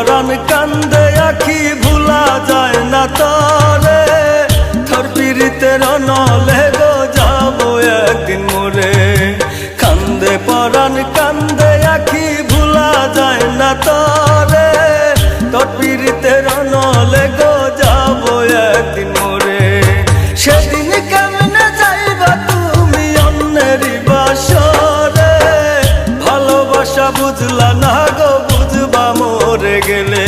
পরাণ কান্দে আখি ভুলা যায় না তরে তোর পীড়িতের নলে গো যাবো একদিন মোরে কান্দে পরাণ কান্দে আখি ভুলা যায় না তরে তোর পীড়িতের নলে গো যাবো একদিন মোরে সেদিন কেমনে যাইবা তুমি অন্যেরই বাসরে ভালোবাসা বুঝলা না গো বুঝবা মরে গেলে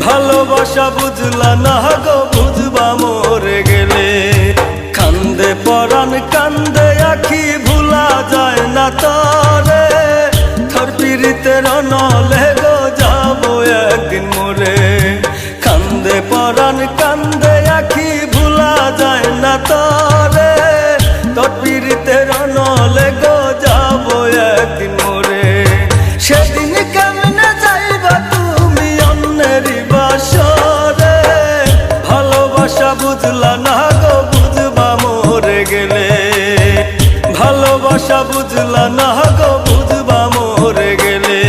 ভালোবাসা বুঝলা না গো বুঝবা মরে গেলে কান্দে পরাণ কান্দে আখি ভুলা যায় না তরে তোর পীড়িতের নলে গো যাবো একদিন মোরে কান্দে পরাণ কান্দে আখি ভুলা যায় না তরে তোর পীড়িতের নলে গো যাবো একদিন মোরে সেদিন কেমনে যাইবা তুমি অন্যেরই বাসরে ভালোবাসা বুঝলা না গো বুঝবা মরে গেলে ভালোবাসা বুঝলা না গো বুঝবা মরে গেলে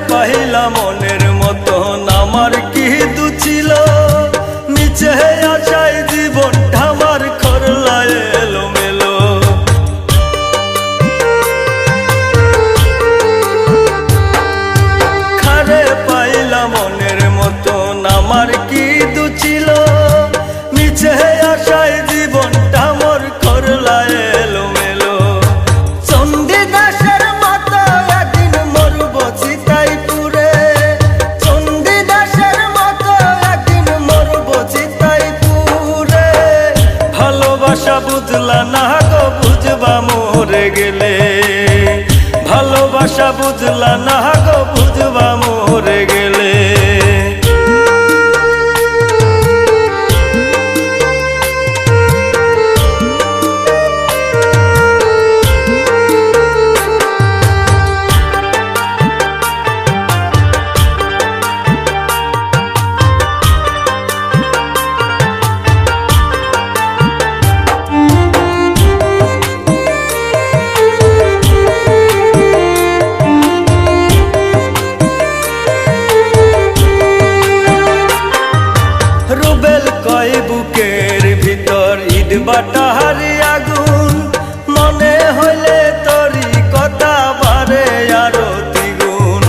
পাহিলা মনের মতন আমার কি দু ছিল নিচে আশায় জীবনটা আমার করলা এলো মেলো খারে পাইলা মনের মতন আমার কি দু ছিল নিচে আশায় জীবনটা আমার করলা এলো মেলো চণ্ডীদাসের মতো একদিন মরব চিতাই পুরে চণ্ডীদাসের মতো একদিন মরব চিতাই পুরে ভালোবাসা বুঝলা না গো বুঝবা মরে গেলে ভালোবাসা বুঝলা না গো বুঝবা মরে গেলে রুবেল কয় বুকের ভিতর ইট বাটাহারি আগুন মনে হইলে তোরি কথা বারে আরো দ্বিগুণ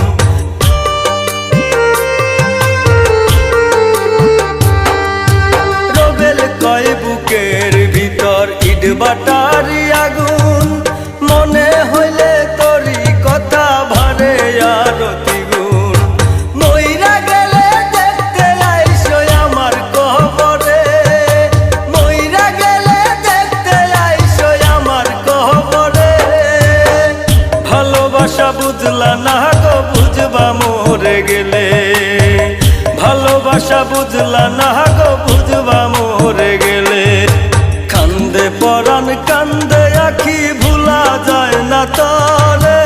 রুবেল কয় বুকের ভিতর ইট বাটাহারি আগুন মনে হইলে তোরি কথা বারে আরো দ্বিগুণ মইরা গেলে দেখতে আইসো আমার কবরে মইরা গেলে দেখতে আইসো আমার কবরে ভালোবাসা বুঝলা না গো বুঝবা মরে গেলে ভালোবাসা বুঝলা না গো বুঝবা মরে গেলে কান্দে পরাণ কান্দে আখি ভুলা যায় না তরে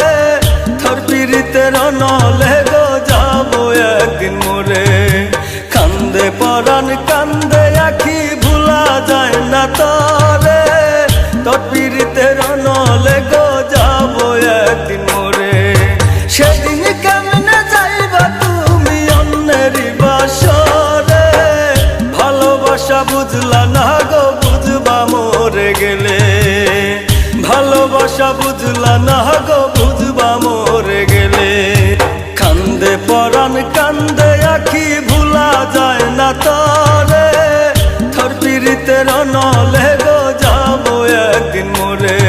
তোর পীড়িতের নলে গো যাবো একদিন মোরে কান্দে পরাণ কান্দে আখি ভুলা যায় না তরে তোর পীড়িতের নলে গো যাবো একদিন মোরে সেদিন কেমনে যাইবা তুমি অন্যেরই বাসরে ভালোবাসা বুঝলা না গো বুঝবা মরে গেলে ভালোবাসা বুঝলা না গো বুঝবা মরে গেলে কান্দে পরাণ কান্দে আখি ভুলা যায় না তরে তোর পীড়িতের নলে গো যাবো একদিন মোরে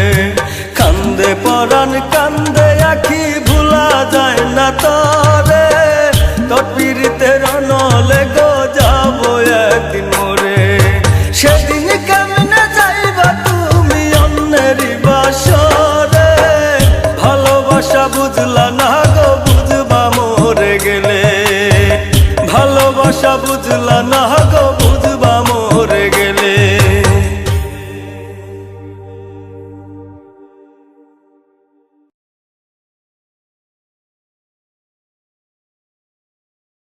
কান্দে পরাণ কান্দে আখি ভুলা যায় না তরে তোর